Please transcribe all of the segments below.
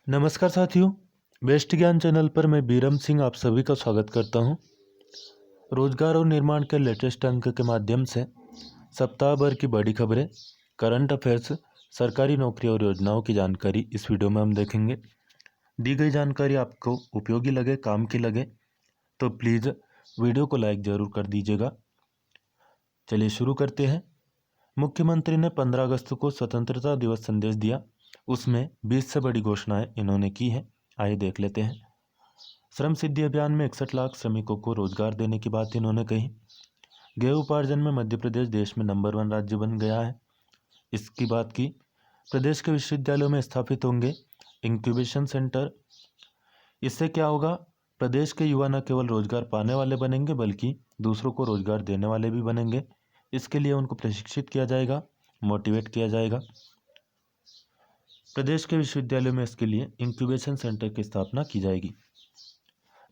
नमस्कार साथियों, बेस्ट ज्ञान चैनल पर मैं बीरम सिंह आप सभी का स्वागत करता हूं। रोजगार और निर्माण के लेटेस्ट अंक के माध्यम से सप्ताह भर की बड़ी खबरें, करंट अफेयर्स, सरकारी नौकरी और योजनाओं की जानकारी इस वीडियो में हम देखेंगे। दी गई जानकारी आपको उपयोगी लगे, काम की लगे तो प्लीज़ वीडियो को लाइक ज़रूर कर दीजिएगा। चलिए शुरू करते हैं। मुख्यमंत्री ने 15 अगस्त को स्वतंत्रता दिवस संदेश दिया। उसमें 20 से बड़ी घोषणाएं इन्होंने की हैं। आइए देख लेते हैं। श्रम सिद्धि अभियान में 61 लाख श्रमिकों को रोजगार देने की बात इन्होंने कही। गेहूं उपार्जन में मध्य प्रदेश देश में नंबर 1 राज्य बन गया है, इसकी बात की। प्रदेश के विश्वविद्यालयों में स्थापित होंगे इंक्यूबेशन सेंटर। इससे क्या होगा, प्रदेश के युवा न केवल रोजगार पाने वाले बनेंगे बल्कि दूसरों को रोजगार देने वाले भी बनेंगे। इसके लिए उनको प्रशिक्षित किया जाएगा, मोटिवेट किया जाएगा। प्रदेश के विश्वविद्यालयों में इसके लिए इंक्यूबेशन सेंटर की स्थापना की जाएगी।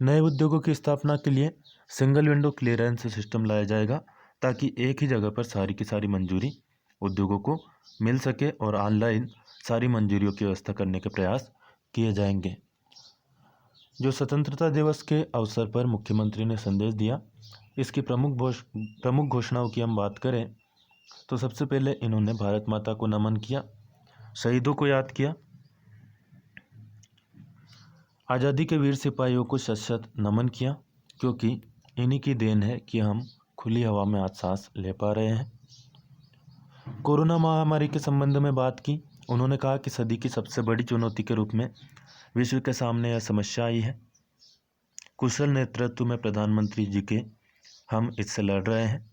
नए उद्योगों की स्थापना के लिए सिंगल विंडो क्लियरेंस सिस्टम लाया जाएगा ताकि एक ही जगह पर सारी की सारी मंजूरी उद्योगों को मिल सके और ऑनलाइन सारी मंजूरियों की व्यवस्था करने के प्रयास किए जाएंगे। जो स्वतंत्रता दिवस के अवसर पर मुख्यमंत्री ने संदेश दिया, इसकी प्रमुख घोषणाओं की हम बात करें तो सबसे पहले इन्होंने भारत माता को नमन किया, शहीदों को याद किया, आज़ादी के वीर सिपाहियों को शत शत नमन किया, क्योंकि इन्हीं की देन है कि हम खुली हवा में आज सांस ले पा रहे हैं। कोरोना महामारी के संबंध में बात की। उन्होंने कहा कि सदी की सबसे बड़ी चुनौती के रूप में विश्व के सामने यह समस्या आई है। कुशल नेतृत्व में प्रधानमंत्री जी के हम इससे लड़ रहे हैं।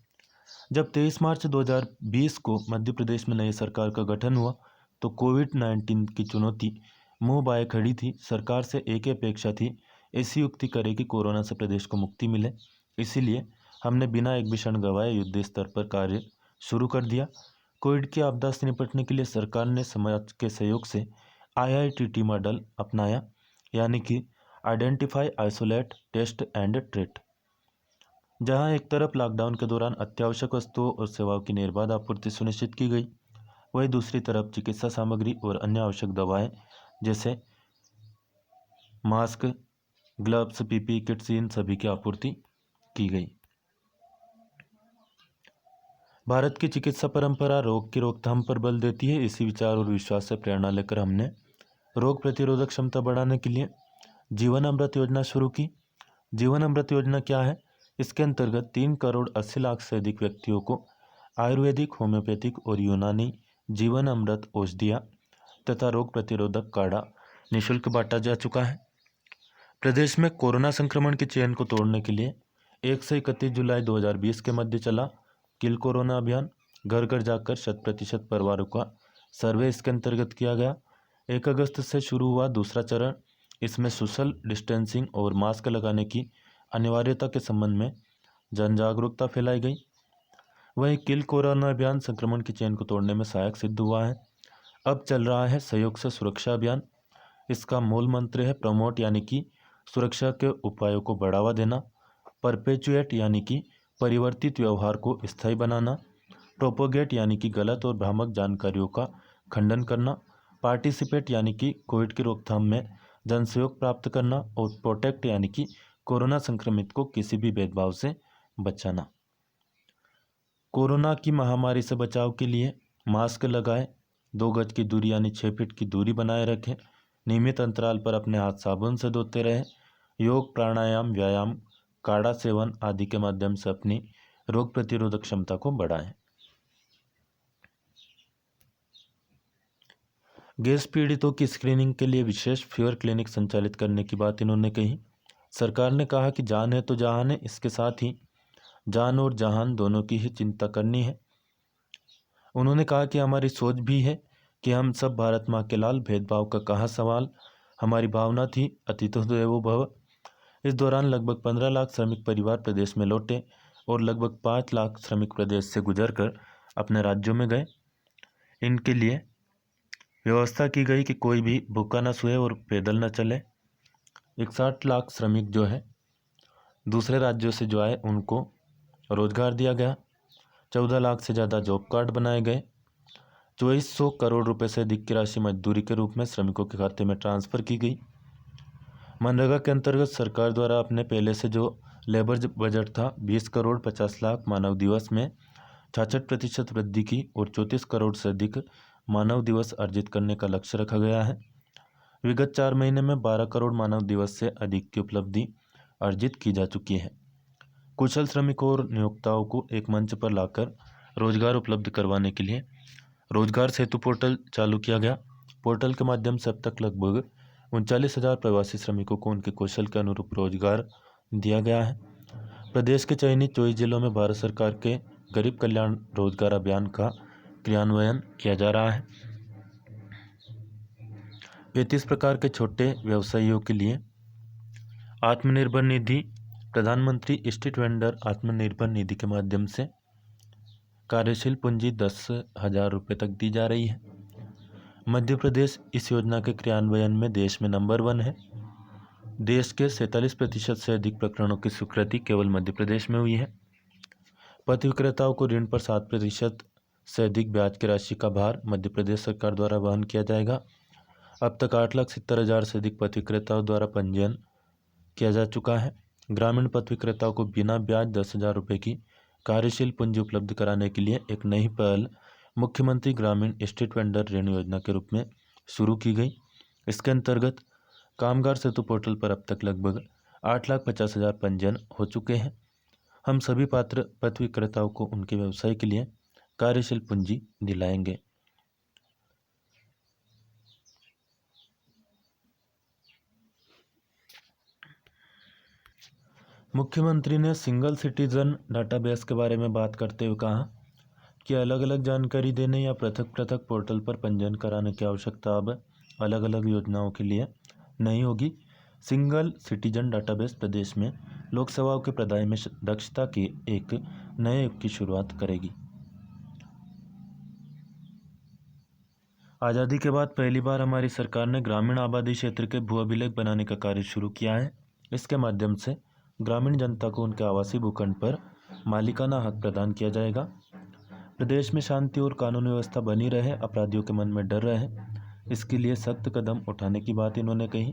जब 23 मार्च 2020 को मध्य प्रदेश में नई सरकार का गठन हुआ तो कोविड-19 की चुनौती मुंह बाए खड़ी थी। सरकार से एक ही अपेक्षा थी, ऐसी युक्ति करे कि कोरोना से प्रदेश को मुक्ति मिले। इसीलिए हमने बिना एक भी क्षण गंवाए युद्ध स्तर पर कार्य शुरू कर दिया। कोविड की आपदा से निपटने के लिए सरकार ने समाज के सहयोग से IITT मॉडल अपनाया, यानी कि identify, isolate, test and treat. जहां एक तरफ लॉकडाउन के दौरान अत्यावश्यक वस्तुओं और सेवाओं की निर्बाध आपूर्ति सुनिश्चित की गई, वहीं दूसरी तरफ चिकित्सा सामग्री और अन्य आवश्यक दवाएं जैसे मास्क, ग्लव्स, PPE किट्स, इन सभी की आपूर्ति की गई। भारत की चिकित्सा परंपरा रोग की रोकथाम पर बल देती है। इसी विचार और विश्वास से प्रेरणा लेकर हमने रोग प्रतिरोधक क्षमता बढ़ाने के लिए जीवन अमृत योजना शुरू की। जीवन अमृत योजना क्या है? इसके अंतर्गत 3 करोड़ 80 लाख से अधिक व्यक्तियों को आयुर्वेदिक, होम्योपैथिक और यूनानी जीवन अमृत औषधियाँ तथा रोग प्रतिरोधक काढ़ा निःशुल्क बांटा जा चुका है। प्रदेश में कोरोना संक्रमण की चेन को तोड़ने के लिए 1 से 31 जुलाई 2020 के मध्य चला किल कोरोना अभियान। घर घर जाकर 100% परिवारों का सर्वे इसके अंतर्गत किया गया। 1 अगस्त से शुरू हुआ दूसरा चरण। इसमें सोशल डिस्टेंसिंग और मास्क लगाने की अनिवार्यता के संबंध में जन जागरूकता फैलाई गई। वहीं किल कोरोना अभियान संक्रमण की चेन को तोड़ने में सहायक सिद्ध हुआ है। अब चल रहा है सहयोग से सुरक्षा अभियान। इसका मूल मंत्र है प्रमोट, यानी कि सुरक्षा के उपायों को बढ़ावा देना, परपेचुएट यानी कि परिवर्तित व्यवहार को स्थायी बनाना, प्रोपोगेट यानी कि गलत और भ्रामक जानकारियों का खंडन करना, पार्टिसिपेट यानी कि कोविड की रोकथाम में जनसहयोग प्राप्त करना और प्रोटेक्ट यानी कि कोरोना संक्रमित को किसी भी भेदभाव से बचाना। कोरोना की महामारी से बचाव के लिए मास्क लगाएं, 2 गज की दूरी यानी 6 फीट की दूरी बनाए रखें, नियमित अंतराल पर अपने हाथ साबुन से धोते रहें, योग, प्राणायाम, व्यायाम, काढ़ा सेवन आदि के माध्यम से अपनी रोग प्रतिरोधक क्षमता को बढ़ाएं। गैस पीड़ितों की स्क्रीनिंग के लिए विशेष फीवर क्लिनिक संचालित करने की बात इन्होंने कही। सरकार ने कहा कि जान है तो जहान है, इसके साथ ही जान और जहान दोनों की ही चिंता करनी है। उन्होंने कहा कि हमारी सोच भी है कि हम सब भारत माँ के लाल, भेदभाव का कहाँ सवाल। हमारी भावना थी अतिथि देवो भव। इस दौरान लगभग 15 लाख श्रमिक परिवार प्रदेश में लौटे और लगभग 5 लाख श्रमिक प्रदेश से गुजरकर अपने राज्यों में गए। इनके लिए व्यवस्था की गई कि कोई भी भूखा न सोए और पैदल न चले। 61 लाख श्रमिक जो है दूसरे राज्यों से जो आए उनको रोजगार दिया गया। 14 लाख से ज़्यादा जॉब कार्ड बनाए गए। 2400 करोड़ रुपए से अधिक की राशि मजदूरी के रूप में श्रमिकों के खाते में ट्रांसफर की गई। मनरेगा के अंतर्गत सरकार द्वारा अपने पहले से जो लेबर बजट था 20 करोड़ 50 लाख मानव दिवस में 66% वृद्धि की और 34 करोड़ से अधिक मानव दिवस अर्जित करने का लक्ष्य रखा गया है। विगत 4 महीने में 12 करोड़ मानव दिवस से अधिक की उपलब्धि अर्जित की जा चुकी है। कुशल श्रमिकों और नियोक्ताओं को एक मंच पर लाकर रोजगार उपलब्ध करवाने के लिए रोजगार सेतु पोर्टल चालू किया गया। पोर्टल के माध्यम से अब तक लगभग 39,000 प्रवासी श्रमिकों को उनके कौशल के अनुरूप रोजगार दिया गया है। प्रदेश के चयनित 24 जिलों में भारत सरकार के गरीब कल्याण रोजगार अभियान का क्रियान्वयन किया जा रहा है। 35 प्रकार के छोटे व्यवसायियों के लिए आत्मनिर्भर निधि, प्रधानमंत्री स्ट्रीट वेंडर आत्मनिर्भर निधि के माध्यम से कार्यशील पूंजी 10,000 रुपये तक दी जा रही है। मध्य प्रदेश इस योजना के क्रियान्वयन में देश में नंबर 1 है। देश के 47% से अधिक प्रकरणों की स्वीकृति केवल मध्य प्रदेश में हुई है। पथ विक्रेताओं को ऋण पर 7% से अधिक ब्याज की राशि का भार मध्य प्रदेश सरकार द्वारा वहन किया जाएगा। अब तक 8,70,000 से अधिक पथ विक्रेताओं द्वारा पंजीयन किया जा चुका है। ग्रामीण पथ विक्रेताओं को बिना ब्याज 10,000 रुपये की कार्यशील पूंजी उपलब्ध कराने के लिए एक नई पहल मुख्यमंत्री ग्रामीण स्ट्रीट वेंडर ऋण योजना के रूप में शुरू की गई। इसके अंतर्गत कामगार सेतु पोर्टल पर अब तक लगभग 8,50,000 पंजीयन हो चुके हैं। हम सभी पात्र पथ विक्रेताओं को उनके व्यवसाय के लिए कार्यशील पूंजी दिलाएंगे। मुख्यमंत्री ने सिंगल सिटीजन डाटाबेस के बारे में बात करते हुए कहा कि अलग अलग जानकारी देने या पृथक पृथक पोर्टल पर पंजीयन कराने की आवश्यकता अब अलग अलग योजनाओं के लिए नहीं होगी। सिंगल सिटीजन डाटाबेस प्रदेश में लोक सेवाओं के प्रदाय में दक्षता के एक नए युग की शुरुआत करेगी। आज़ादी के बाद पहली बार हमारी सरकार ने ग्रामीण आबादी क्षेत्र के भू अभिलेख बनाने का कार्य शुरू किया है। इसके माध्यम से ग्रामीण जनता को उनके आवासीय भूखंड पर मालिकाना हक प्रदान किया जाएगा। प्रदेश में शांति और कानून व्यवस्था बनी रहे, अपराधियों के मन में डर रहे, इसके लिए सख्त कदम उठाने की बात इन्होंने कही।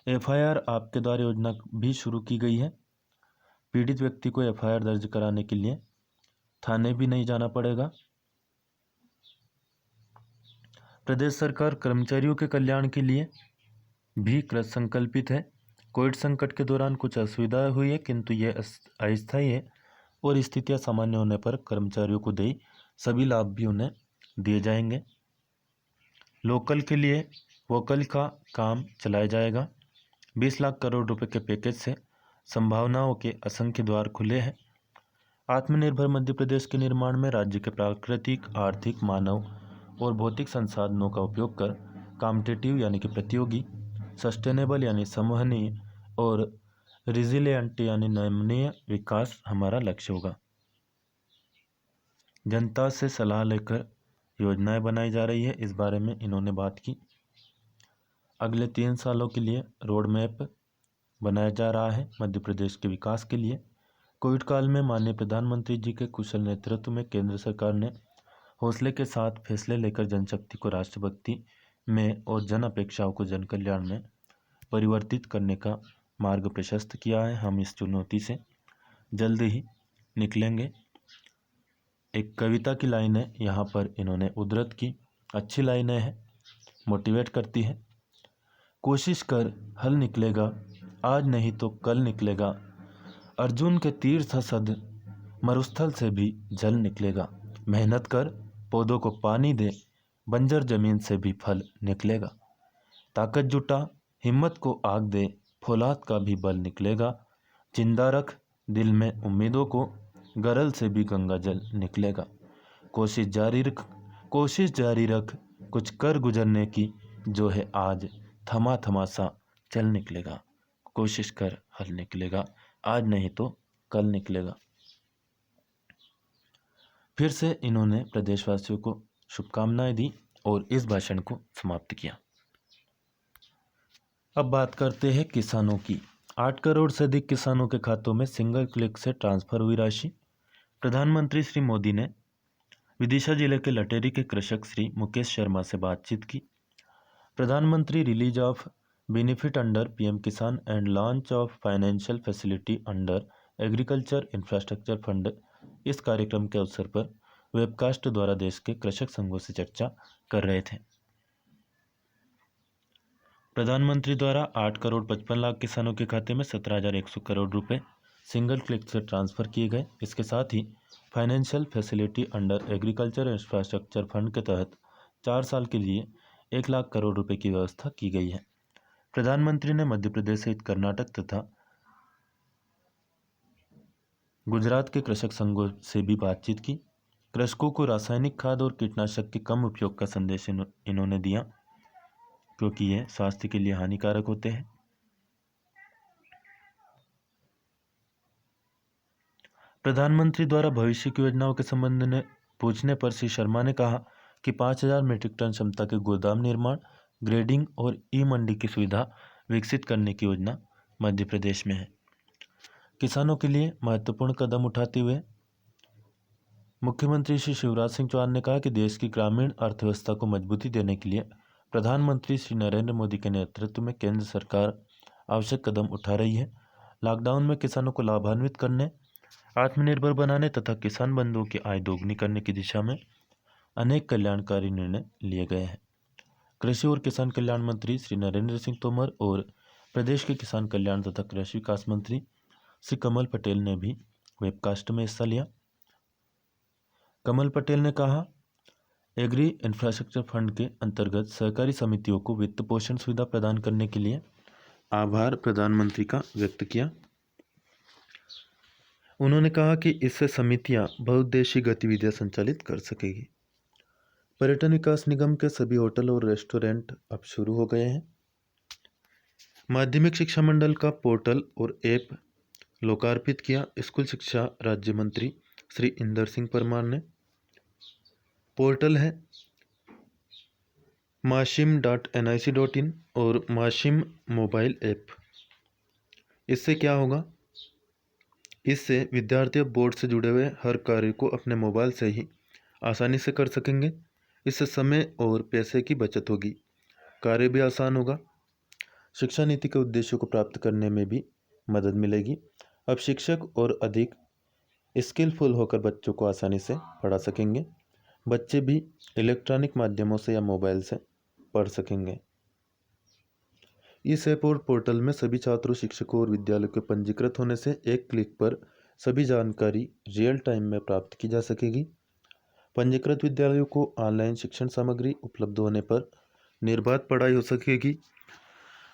FIR आपके द्वार योजना भी शुरू की गई है। पीड़ित व्यक्ति को FIR दर्ज कराने के लिए थाने भी नहीं जाना पड़ेगा। प्रदेश सरकार कर्मचारियों के कल्याण के लिए भी कृत संकल्पित है। कोविड संकट के दौरान कुछ असुविधा हुई है, किंतु ये अस्थायी है और स्थितियां सामान्य होने पर कर्मचारियों को देय सभी लाभ भी उन्हें दिए जाएंगे। लोकल के लिए वोकल का काम चलाया जाएगा। 20 लाख करोड़ रुपए के पैकेज से संभावनाओं के असंख्य द्वार खुले हैं। आत्मनिर्भर मध्य प्रदेश के निर्माण में राज्य के प्राकृतिक, आर्थिक, मानव और भौतिक संसाधनों का उपयोग कर कॉम्पिटिटिव यानी कि प्रतियोगी, सस्टेनेबल यानी संवहनीय और रिजिलियंट यानी नमनीय विकास हमारा लक्ष्य होगा। जनता से सलाह लेकर योजनाएं बनाई जा रही है, इस बारे में इन्होंने बात की। अगले 3 सालों के लिए रोड मैप बनाया जा रहा है मध्य प्रदेश के विकास के लिए। कोविड काल में माननीय प्रधानमंत्री जी के कुशल नेतृत्व में केंद्र सरकार ने हौसले के साथ फैसले लेकर जनशक्ति को राष्ट्रभक्ति में और जन अपेक्षाओं को जन कल्याण में परिवर्तित करने का मार्ग प्रशस्त किया है। हम इस चुनौती से जल्द ही निकलेंगे। एक कविता की लाइन है यहाँ पर इन्होंने उद्धृत की, अच्छी लाइनें हैं, मोटिवेट करती है। कोशिश कर हल निकलेगा, आज नहीं तो कल निकलेगा। अर्जुन के तीर था सद, मरुस्थल से भी जल निकलेगा। मेहनत कर, पौधों को पानी दे, बंजर जमीन से भी फल निकलेगा। ताकत जुटा, हिम्मत को आग दे, फौलाद का भी बल निकलेगा। जिंदा रख दिल में उम्मीदों को, गरल से भी गंगा जल निकलेगा। कोशिश जारी रख, कुछ कर गुजरने की, जो है आज थमा थमा सा चल निकलेगा। कोशिश कर हल निकलेगा, आज नहीं तो कल निकलेगा। फिर से इन्होंने प्रदेशवासियों को शुभकामनाएं दी और इस भाषण को समाप्त किया। अब बात करते हैं किसानों की। 8 करोड़ से अधिक किसानों के खातों में सिंगल क्लिक से ट्रांसफर हुई राशि। प्रधानमंत्री श्री मोदी ने विदिशा जिले के लटेरी के कृषक श्री मुकेश शर्मा से बातचीत की। प्रधानमंत्री release of benefit under PM Kisan and launch of financial facility under agriculture infrastructure fund, इस कार्यक्रम के अवसर पर वेबकास्ट द्वारा देश के कृषक संघों से चर्चा कर रहे थे। प्रधानमंत्री द्वारा 8,55,00,000 किसानों के खाते में 17,100 करोड़ रुपए सिंगल क्लिक से ट्रांसफर किए गए। इसके साथ ही financial facility under agriculture infrastructure fund के तहत 4 साल के लिए 1,00,000 करोड़ रुपए की व्यवस्था की गई है। प्रधानमंत्री ने मध्य प्रदेश सहित कर्नाटक तथा गुजरात के कृषक संघों से भी बातचीत की। कृषकों को रासायनिक खाद और कीटनाशक के कम उपयोग का संदेश इन्होंने दिया, क्योंकि ये स्वास्थ्य के लिए हानिकारक होते हैं। प्रधानमंत्री द्वारा भविष्य की योजनाओं के संबंध में पूछने पर श्री शर्मा ने कहा कि 5,000 मीट्रिक टन क्षमता के गोदाम निर्माण, ग्रेडिंग और ई मंडी की सुविधा विकसित करने की योजना मध्य प्रदेश में है। किसानों के लिए महत्वपूर्ण कदम उठाते हुए मुख्यमंत्री श्री शिवराज सिंह चौहान ने कहा कि देश की ग्रामीण अर्थव्यवस्था को मजबूती देने के लिए प्रधानमंत्री श्री नरेंद्र मोदी के नेतृत्व में केंद्र सरकार आवश्यक कदम उठा रही है। लॉकडाउन में किसानों को लाभान्वित करने, आत्मनिर्भर बनाने तथा किसान बंधुओं की आय दोगुनी करने की दिशा में अनेक कल्याणकारी निर्णय लिए गए हैं। कृषि और किसान कल्याण मंत्री श्री नरेंद्र सिंह तोमर और प्रदेश के किसान कल्याण तथा कृषि विकास मंत्री श्री कमल पटेल ने भी वेबकास्ट में हिस्सा लिया। कमल पटेल ने कहा, एग्री इंफ्रास्ट्रक्चर फंड के अंतर्गत सहकारी समितियों को वित्त पोषण सुविधा प्रदान करने के लिए आभार प्रधानमंत्री का व्यक्त किया। उन्होंने कहा कि इससे समितियां बहुउद्देशीय गतिविधियां संचालित कर सकेगी। पर्यटन विकास निगम के सभी होटल और रेस्टोरेंट अब शुरू हो गए हैं। माध्यमिक शिक्षा मंडल का पोर्टल और ऐप लोकार्पित किया। स्कूल शिक्षा राज्य मंत्री श्री इंदर सिंह परमार ने। पोर्टल है maashim.nic.in और माशिम मोबाइल ऐप। इससे क्या होगा? इससे विद्यार्थी अब बोर्ड से जुड़े हुए हर कार्य को अपने मोबाइल से ही आसानी से कर सकेंगे। इससे समय और पैसे की बचत होगी, कार्य भी आसान होगा। शिक्षा नीति के उद्देश्यों को प्राप्त करने में भी मदद मिलेगी। अब शिक्षक और अधिक स्किलफुल होकर बच्चों को आसानी से पढ़ा सकेंगे। बच्चे भी इलेक्ट्रॉनिक माध्यमों से या मोबाइल से पढ़ सकेंगे। इस ऐप और पोर्टल में सभी छात्रों, शिक्षकों और विद्यालयों के पंजीकृत होने से एक क्लिक पर सभी जानकारी रियल टाइम में प्राप्त की जा सकेगी। पंजीकृत विद्यालयों को ऑनलाइन शिक्षण सामग्री उपलब्ध होने पर निर्बाध पढ़ाई हो सकेगी।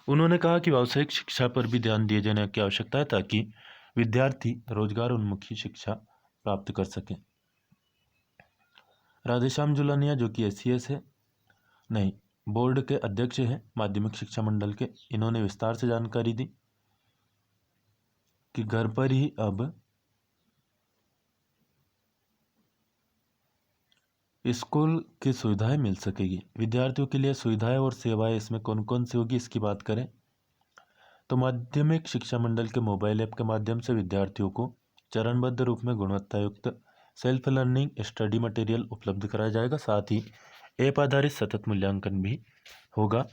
उन्होंने कहा कि व्यावसायिक शिक्षा पर भी ध्यान दिए जाने की आवश्यकता है ताकि विद्यार्थी रोजगार उन्मुखी शिक्षा प्राप्त कर सकें। राधेश्याम जुलानिया, जो कि SCS है, नहीं, बोर्ड के अध्यक्ष हैं माध्यमिक शिक्षा मंडल के, इन्होंने विस्तार से जानकारी दी कि घर पर ही अब स्कूल की सुविधाएं मिल सकेगी। विद्यार्थियों के लिए सुविधाएं और सेवाएं इसमें कौन कौन सी होगी, इसकी बात करें तो माध्यमिक शिक्षा मंडल के मोबाइल ऐप के माध्यम से विद्यार्थियों को चरणबद्ध रूप में गुणवत्तायुक्त सेल्फ लर्निंग स्टडी मटेरियल उपलब्ध कराया जाएगा। साथ ही ऐप आधारित सतत मूल्यांकन भी होगा।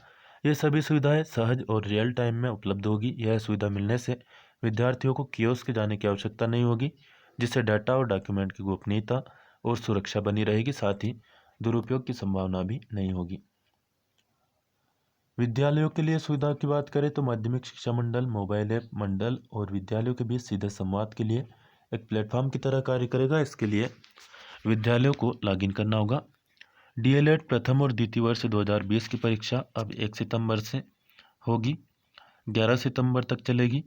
ये सभी सुविधाएं सहज और रियल टाइम में उपलब्ध होगी। यह सुविधा मिलने से विद्यार्थियों को कियोस्क जाने की आवश्यकता नहीं होगी, जिससे डाटा और डॉक्यूमेंट की गोपनीयता और सुरक्षा बनी रहेगी। साथ ही दुरुपयोग की संभावना भी नहीं होगी। विद्यालयों के लिए सुविधा की बात करें तो माध्यमिक शिक्षा मंडल मोबाइल ऐप मंडल और विद्यालयों के बीच सीधे संवाद के लिए एक प्लेटफॉर्म की तरह कार्य करेगा। इसके लिए विद्यालयों को लॉगिन करना होगा। DLED प्रथम और द्वितीय वर्ष 2020 की परीक्षा अब 1 सितंबर से होगी, 11 सितंबर तक चलेगी।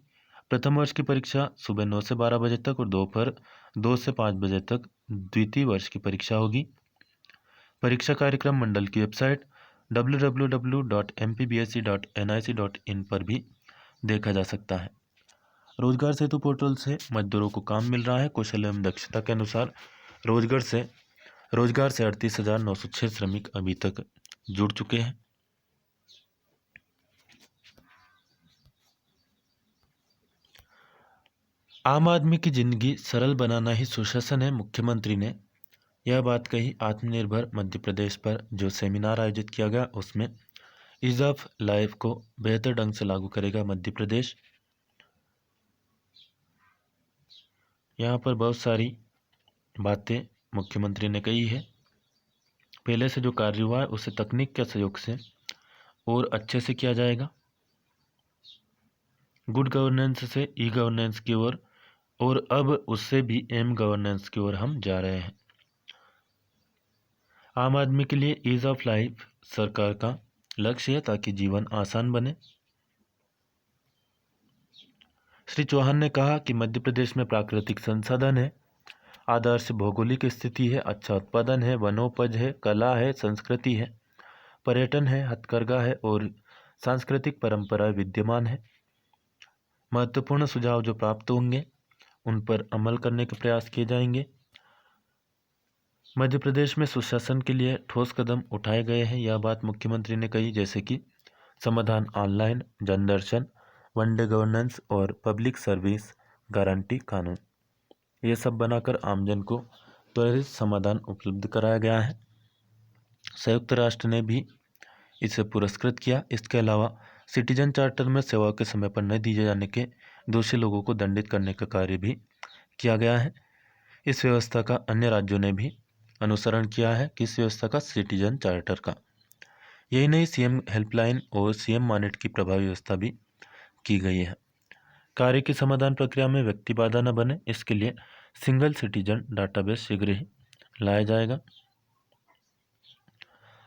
प्रथम वर्ष की परीक्षा सुबह 9 से 12 बजे तक और दोपहर 2 से 5 बजे तक द्वितीय वर्ष की परीक्षा होगी। परीक्षा कार्यक्रम मंडल की वेबसाइट www.mpbsc.nic.in पर भी देखा जा सकता है। रोजगार सेतु पोर्टल से मजदूरों को काम मिल रहा है। कौशल एवं दक्षता के अनुसार रोजगार से 38,906 श्रमिक अभी तक जुड़ चुके हैं। आम आदमी की जिंदगी सरल बनाना ही सुशासन है। मुख्यमंत्री ने यह बात कही आत्मनिर्भर मध्य प्रदेश पर जो सेमिनार आयोजित किया गया, उसमें ईज ऑफ लाइफ को बेहतर ढंग से लागू करेगा मध्य प्रदेश। यहाँ पर बहुत सारी बातें मुख्यमंत्री ने कही है। पहले से जो कार्य हुआ है उसे तकनीक के सहयोग से और अच्छे से किया जाएगा। गुड गवर्नेंस से ई गवर्नेंस की ओर और अब उससे भी एम गवर्नेंस की ओर हम जा रहे हैं। आम आदमी के लिए ईज ऑफ लाइफ सरकार का लक्ष्य है ताकि जीवन आसान बने। श्री चौहान ने कहा कि मध्य प्रदेश में प्राकृतिक संसाधन है, आदर्श भौगोलिक स्थिति है, अच्छा उत्पादन है, वनोपज है, कला है, संस्कृति है, पर्यटन है, हथकरघा है और सांस्कृतिक परंपरा विद्यमान है। महत्वपूर्ण सुझाव जो प्राप्त होंगे उन पर अमल करने के प्रयास किए जाएंगे। मध्य प्रदेश में सुशासन के लिए ठोस कदम उठाए गए हैं, यह बात मुख्यमंत्री ने कही, जैसे कि समाधान ऑनलाइन, जनदर्शन, वनडे गवर्नेंस और पब्लिक सर्विस गारंटी कानून, ये सब बनाकर आमजन को त्वरित समाधान उपलब्ध कराया गया है। संयुक्त राष्ट्र ने भी इसे पुरस्कृत किया। इसके अलावा सिटीजन चार्टर में सेवा के समय पर न दिए जाने के दोषी लोगों को दंडित करने का कार्य भी किया गया है। इस व्यवस्था का अन्य राज्यों ने भी अनुसरण किया है। किस व्यवस्था का? सिटीजन चार्टर का। यही नहीं, सीएम हेल्पलाइन और सीएम मॉनिट की प्रभावी व्यवस्था भी की गई है। कार्य की समाधान प्रक्रिया में व्यक्ति बाधा न बने, इसके लिए सिंगल सिटीजन डाटाबेस शीघ्र ही लाया जाएगा।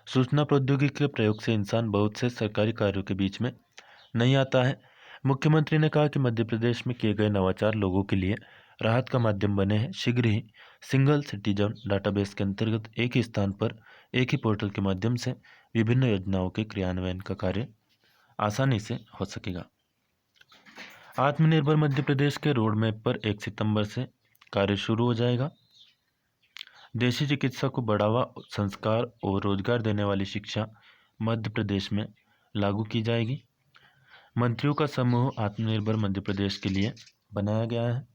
सूचना प्रौद्योगिकी के प्रयोग से इंसान बहुत से सरकारी कार्यों के बीच में नहीं आता है। मुख्यमंत्री ने कहा कि मध्य प्रदेश में किए गए नवाचार लोगों के लिए राहत का माध्यम बने हैं। शीघ्र ही सिंगल सिटीजन डाटाबेस के अंतर्गत एक ही स्थान पर एक ही पोर्टल के माध्यम से विभिन्न योजनाओं के क्रियान्वयन का कार्य आसानी से हो सकेगा। आत्मनिर्भर मध्य प्रदेश के रोड मैप पर 1 सितंबर से कार्य शुरू हो जाएगा। देशी चिकित्सा को बढ़ावा, संस्कार और रोजगार देने वाली शिक्षा मध्य प्रदेश में लागू की जाएगी। मंत्रियों का समूह आत्मनिर्भर मध्य प्रदेश के लिए बनाया गया है।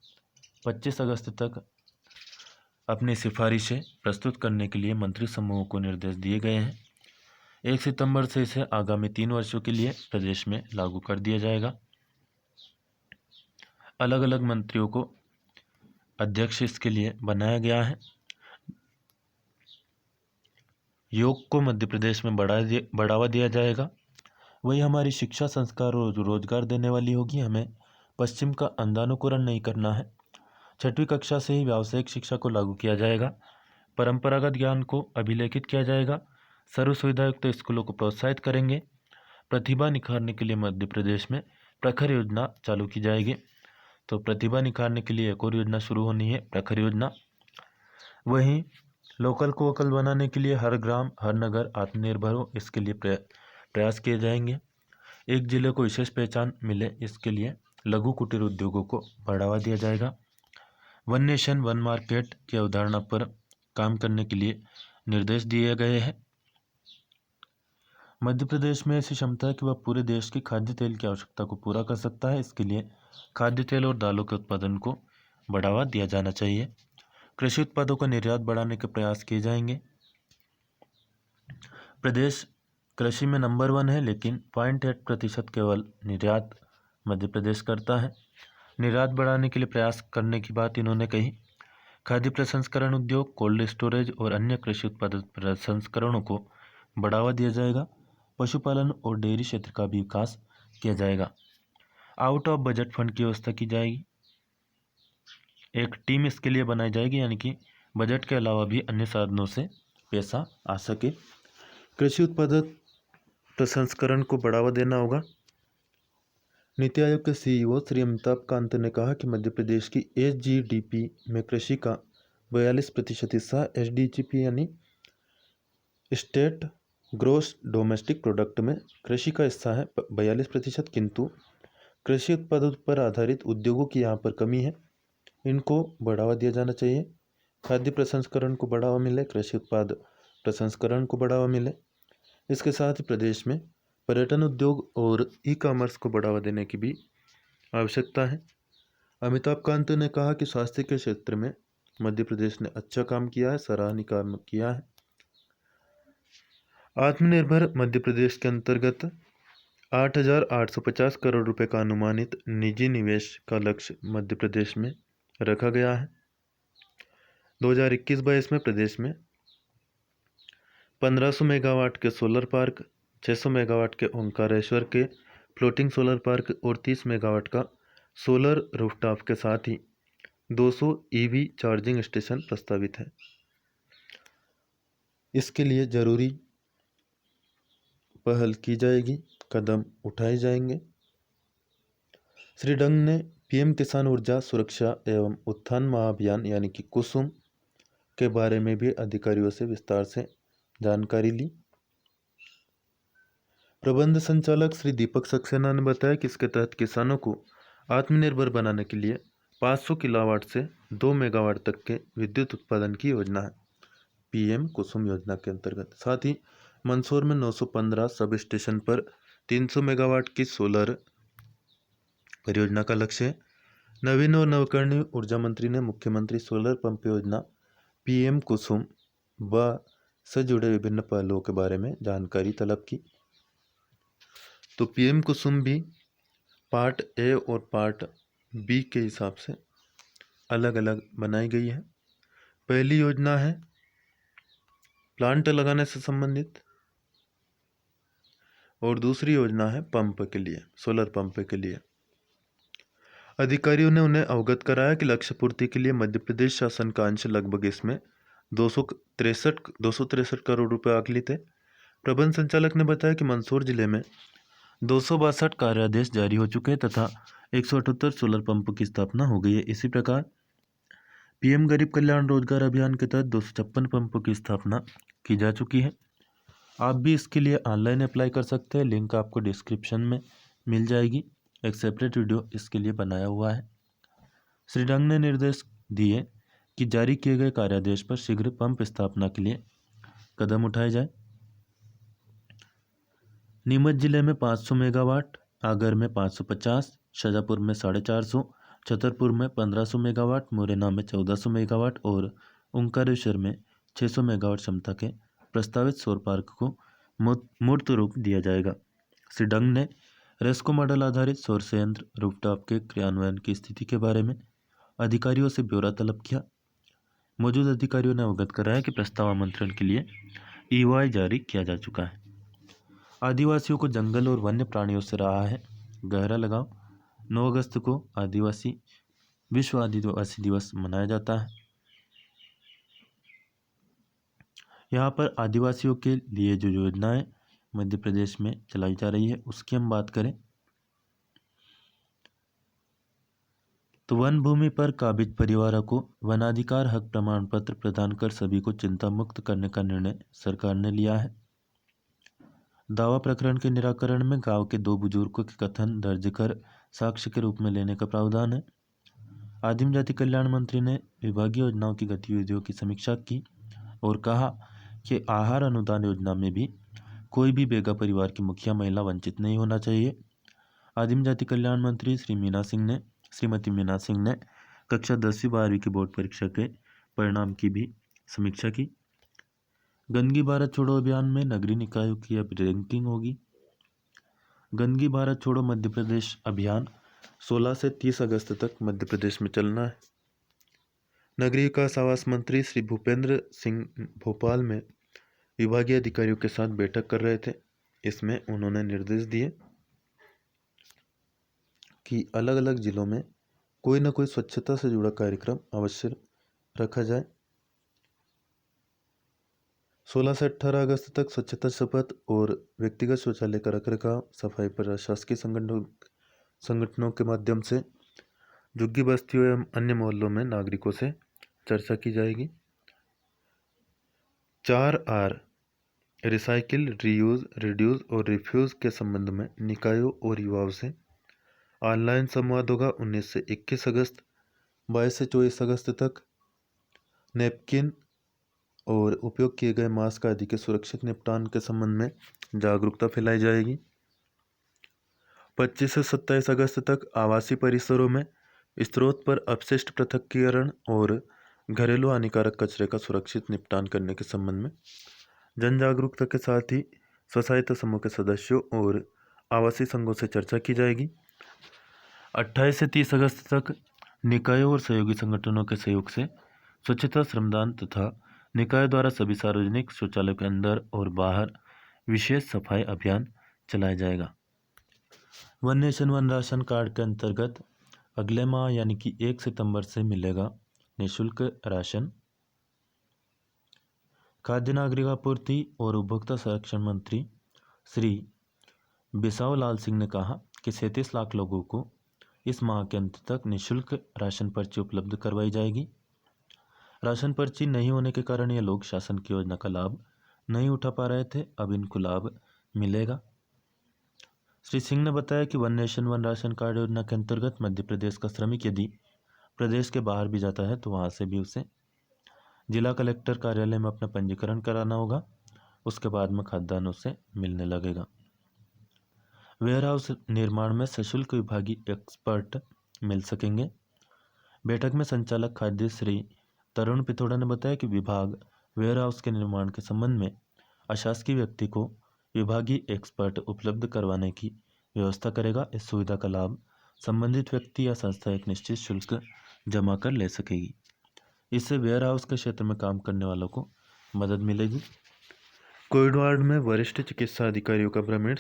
25 अगस्त तक अपनी सिफारिशें प्रस्तुत करने के लिए मंत्री समूह को निर्देश दिए गए हैं। 1 सितंबर से इसे आगामी 3 वर्षों के लिए प्रदेश में लागू कर दिया जाएगा। अलग अलग मंत्रियों को अध्यक्ष इसके लिए बनाया गया है। योग को मध्य प्रदेश में बढ़ावा दिया जाएगा। वही हमारी शिक्षा, संस्कार और रोजगार देने वाली होगी। हमें पश्चिम का अंधानुकरण नहीं करना है। 6वीं कक्षा से ही व्यावसायिक शिक्षा को लागू किया जाएगा। परंपरागत ज्ञान को अभिलेखित किया जाएगा। सर्व सुविधायुक्त स्कूलों को प्रोत्साहित करेंगे। प्रतिभा निखारने के लिए मध्य प्रदेश में प्रखर योजना चालू की जाएगी। तो प्रतिभा निखारने के लिए एक और योजना शुरू होनी है, प्रखर योजना। वहीं लोकल को वोकल बनाने के लिए हर ग्राम हर नगर आत्मनिर्भर हो, इसके लिए प्रयास किए जाएंगे। एक जिले को विशेष पहचान मिले, इसके लिए लघु कुटीर उद्योगों को बढ़ावा दिया जाएगा। वन नेशन वन मार्केट की अवधारणा पर काम करने के लिए निर्देश दिए गए हैं। मध्य प्रदेश में ऐसी क्षमता है कि वह पूरे देश की खाद्य तेल की आवश्यकता को पूरा कर सकता है। इसके लिए खाद्य तेल और दालों के उत्पादन को बढ़ावा दिया जाना चाहिए। कृषि उत्पादों का निर्यात बढ़ाने के प्रयास किए जाएंगे। प्रदेश कृषि में नंबर 1 है, लेकिन 0.8% केवल निर्यात मध्य प्रदेश करता है। निर्यात बढ़ाने के लिए प्रयास करने की बात इन्होंने कही। खाद्य प्रसंस्करण उद्योग, कोल्ड स्टोरेज और अन्य कृषि उत्पाद प्रसंस्करणों को बढ़ावा दिया जाएगा। पशुपालन और डेयरी क्षेत्र का भी विकास किया जाएगा। आउट ऑफ बजट फंड की व्यवस्था की जाएगी। एक टीम इसके लिए बनाई जाएगी, यानी कि बजट के अलावा भी अन्य साधनों से पैसा आ सके। कृषि उत्पादक प्रसंस्करण को बढ़ावा देना होगा। नीति आयोग के सीईओ श्री अमिताभ कांत ने कहा कि मध्य प्रदेश की एसजीडीपी में कृषि का 42% हिस्सा, एसडीजीपी यानी स्टेट ग्रोस डोमेस्टिक प्रोडक्ट में कृषि का हिस्सा है 42%, किंतु कृषि उत्पादों पर आधारित उद्योगों की यहाँ पर कमी है। इनको बढ़ावा दिया जाना चाहिए। खाद्य प्रसंस्करण को बढ़ावा मिले, कृषि उत्पाद प्रसंस्करण को बढ़ावा मिले। इसके साथ ही प्रदेश में पर्यटन उद्योग और ई कॉमर्स को बढ़ावा देने की भी आवश्यकता है। अमिताभ कांत ने कहा कि स्वास्थ्य के क्षेत्र में मध्य प्रदेश ने अच्छा काम किया है, सराहनीय काम किया है। आत्मनिर्भर मध्य प्रदेश के अंतर्गत 8,850 करोड़ रुपए का अनुमानित निजी निवेश का लक्ष्य मध्य प्रदेश में रखा गया है। 2021-22 में प्रदेश में 1500 मेगावाट के सोलर पार्क, 600 मेगावाट के ओंकारेश्वर के फ्लोटिंग सोलर पार्क और 30 मेगावाट का सोलर रूफटॉप के साथ ही 200 ईवी चार्जिंग स्टेशन प्रस्तावित है। इसके लिए जरूरी पहल की जाएगी, कदम उठाए जाएंगे। श्री डंग ने पीएम किसान ऊर्जा सुरक्षा एवं उत्थान महाअभियान यानी कि कुसुम के बारे में भी अधिकारियों से विस्तार से जानकारी ली। प्रबंध संचालक श्री दीपक सक्सेना ने बताया कि इसके तहत किसानों को आत्मनिर्भर बनाने के लिए 500 किलोवाट से 2 मेगावाट तक के विद्युत उत्पादन की योजना है पीएम कुसुम योजना के अंतर्गत। साथ ही मंदसौर में 915 सब स्टेशन पर 300 मेगावाट की सोलर परियोजना का लक्ष्य है। नवीन और नवकरणीय ऊर्जा मंत्री ने मुख्यमंत्री सोलर पंप योजना पीएम कुसुम व से जुड़े विभिन्न पहलुओं के बारे में जानकारी तलब की। तो पीएम कुसुम भी पार्ट ए और पार्ट बी के हिसाब से अलग अलग बनाई गई है। पहली योजना है प्लांट लगाने से संबंधित और दूसरी योजना है पंप के लिए, सोलर पंप के लिए। अधिकारियों ने उन्हें अवगत कराया कि लक्ष्य पूर्ति के लिए मध्य प्रदेश शासन का अंश लगभग इसमें 263 करोड़ रुपए आकलित है। प्रबंध संचालक ने बताया कि मंदसौर जिले में 262 कार्यादेश जारी हो चुके हैं तथा 178 सोलर पंप की स्थापना हो गई है। इसी प्रकार पीएम गरीब कल्याण रोजगार अभियान के तहत 256 पंपों की स्थापना की जा चुकी है। आप भी इसके लिए ऑनलाइन अप्लाई कर सकते हैं, लिंक आपको डिस्क्रिप्शन में मिल जाएगी। एक सेपरेट वीडियो इसके लिए बनाया हुआ है। श्री डंग ने निर्देश दिए कि जारी किए गए कार्यादेश पर शीघ्र पंप स्थापना के लिए कदम उठाए जाए। नीमच जिले में 500 मेगावाट, आगर में 550, शाजापुर में 450, छतरपुर में 1500 मेगावाट, मुरैना में 1400 मेगावाट और ओंकारेश्वर में 600 मेगावाट क्षमता के प्रस्तावित सौर पार्क को मूर्त रूप दिया जाएगा। श्री डंग ने रेस्को मॉडल आधारित सौर संयंत्र रूफटॉप के क्रियान्वयन की स्थिति के बारे में अधिकारियों से ब्यौरा तलब किया। मौजूद अधिकारियों ने अवगत कराया कि प्रस्ताव आमंत्रण के लिए ईओआई जारी किया जा चुका है। आदिवासियों को जंगल और वन्य प्राणियों से रहा है गहरा लगाव। 9 अगस्त को विश्व आदिवासी दिवस मनाया जाता है। यहाँ पर आदिवासियों के लिए जो योजनाएं मध्य प्रदेश में चलाई जा रही है उसकी हम बात करें तो वन भूमि पर काबिज परिवारों को वनाधिकार हक प्रमाण पत्र प्रदान कर सभी को चिंता मुक्त करने का निर्णय सरकार ने लिया है। दावा प्रकरण के निराकरण में गांव के 2 बुजुर्गों के कथन दर्ज कर साक्ष्य के रूप में लेने का प्रावधान है। आदिम जाति कल्याण मंत्री ने विभागीय योजनाओं की गतिविधियों की समीक्षा की और कहा कि आहार अनुदान योजना में भी कोई भी बेघर परिवार की मुखिया महिला वंचित नहीं होना चाहिए। आदिम जाति कल्याण मंत्री श्रीमती मीना सिंह ने कक्षा 10वीं 12वीं की बोर्ड परीक्षा के परिणाम की भी समीक्षा की। गंदगी भारत छोड़ो अभियान में नगरीय निकायों की अब रैंकिंग होगी। गंदगी भारत छोड़ो मध्य प्रदेश अभियान 16 से 30 अगस्त तक मध्य प्रदेश में चलना है। नगरीय विकास आवास मंत्री श्री भूपेंद्र सिंह भोपाल में विभागीय अधिकारियों के साथ बैठक कर रहे थे। इसमें उन्होंने निर्देश दिए कि अलग अलग जिलों में कोई ना कोई स्वच्छता से जुड़ा कार्यक्रम अवश्य रखा जाए। 16 से 18 अगस्त तक स्वच्छता शपथ और व्यक्तिगत शौचालय का रखरखाव, सफाई पर शासकीय संगठनों के माध्यम से झुग्गी बस्तियों एवं अन्य मोहल्लों में नागरिकों से चर्चा की जाएगी। 4R रिसाइकिल, रीयूज, रिड्यूस और रिफ्यूज के संबंध में निकायों और युवाओं से ऑनलाइन संवाद होगा 19 से 21 अगस्त। 22 से 24 अगस्त तक नैपकिन और उपयोग किए गए मास्क आदि के सुरक्षित निपटान के संबंध में जागरूकता फैलाई जाएगी। 25 से 27 अगस्त तक आवासीय परिसरों में स्रोत पर अपशिष्ट पृथक्करण और घरेलू हानिकारक कचरे का सुरक्षित निपटान करने के संबंध में जन जागरूकता के साथ ही स्वसहायता समूह के सदस्यों और आवासीय संघों से चर्चा की जाएगी। 28 से 30 अगस्त तक निकायों और सहयोगी संगठनों के सहयोग से स्वच्छता श्रमदान तथा निकाय द्वारा सभी सार्वजनिक शौचालयों के अंदर और बाहर विशेष सफाई अभियान चलाया जाएगा। One nation one ration card के अंतर्गत अगले माह यानी कि 1 सितंबर से मिलेगा निःशुल्क राशन। खाद्य नागरिक आपूर्ति और उपभोक्ता संरक्षण मंत्री श्री बिसाव लाल सिंह ने कहा कि 37 लाख लोगों को इस माह के अंत तक निःशुल्क राशन पर्ची उपलब्ध करवाई जाएगी। राशन पर्ची नहीं होने के कारण ये लोग शासन की योजना का लाभ नहीं उठा पा रहे थे, अब इनको लाभ मिलेगा। श्री सिंह ने बताया कि one nation one ration card योजना के अंतर्गत मध्य प्रदेश का श्रमिक यदि प्रदेश के बाहर भी जाता है तो वहाँ से भी उसे जिला कलेक्टर कार्यालय में अपना पंजीकरण कराना होगा। उसके बाद में खाद्यान्न उसे मिलने लगेगा। वेयर हाउस निर्माण में सशुल्क विभागीय एक्सपर्ट मिल सकेंगे। बैठक में संचालक खाद्य श्री तरुण पिथौड़ा ने बताया कि विभाग वेयर हाउस के निर्माण के संबंध में अशासकीय व्यक्ति को विभागीय एक्सपर्ट उपलब्ध करवाने की व्यवस्था करेगा। इस सुविधा का लाभ संबंधित व्यक्ति या संस्था एक निश्चित शुल्क जमा कर ले सकेगी। इससे वेयर हाउस के क्षेत्र में काम करने वालों को मदद मिलेगी। कोविड वार्ड में वरिष्ठ चिकित्सा अधिकारियों का भ्रमण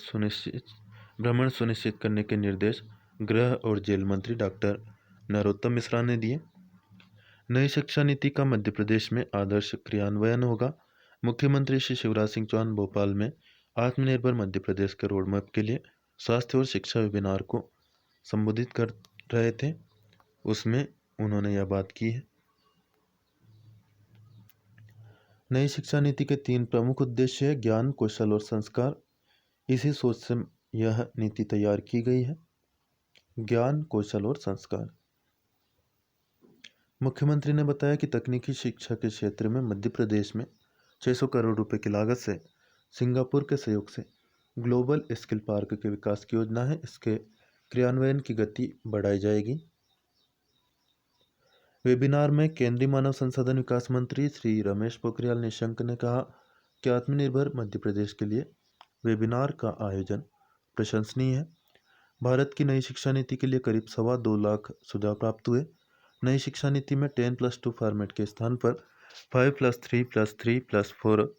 सुनिश्चित करने के निर्देश गृह और जेल मंत्री डॉक्टर नरोत्तम मिश्रा ने दिए। नई शिक्षा नीति का मध्य प्रदेश में आदर्श क्रियान्वयन होगा। मुख्यमंत्री श्री शिवराज सिंह चौहान भोपाल में आत्मनिर्भर मध्य प्रदेश के रोड मैप के लिए स्वास्थ्य और शिक्षा वेबिनार को संबोधित कर रहे थे, उसमें उन्होंने यह बात की है। नई शिक्षा नीति के 3 प्रमुख उद्देश्य है, ज्ञान, कौशल और संस्कार। इसी सोच से यह नीति तैयार की गई है, ज्ञान, कौशल और संस्कार। मुख्यमंत्री ने बताया कि तकनीकी शिक्षा के क्षेत्र में मध्य प्रदेश में 600 करोड़ रुपए की लागत से सिंगापुर के सहयोग से ग्लोबल स्किल पार्क के विकास की योजना है। इसके क्रियान्वयन की गति बढ़ाई जाएगी। वेबिनार में केंद्रीय मानव संसाधन विकास मंत्री श्री रमेश पोखरियाल निशंक ने कहा कि आत्मनिर्भर मध्य प्रदेश के लिए वेबिनार का आयोजन प्रशंसनीय है। भारत की नई शिक्षा नीति के लिए करीब 2.25 लाख सुझाव प्राप्त हुए। नई शिक्षा नीति में 10+2 फॉर्मेट के स्थान पर 5+3+3+4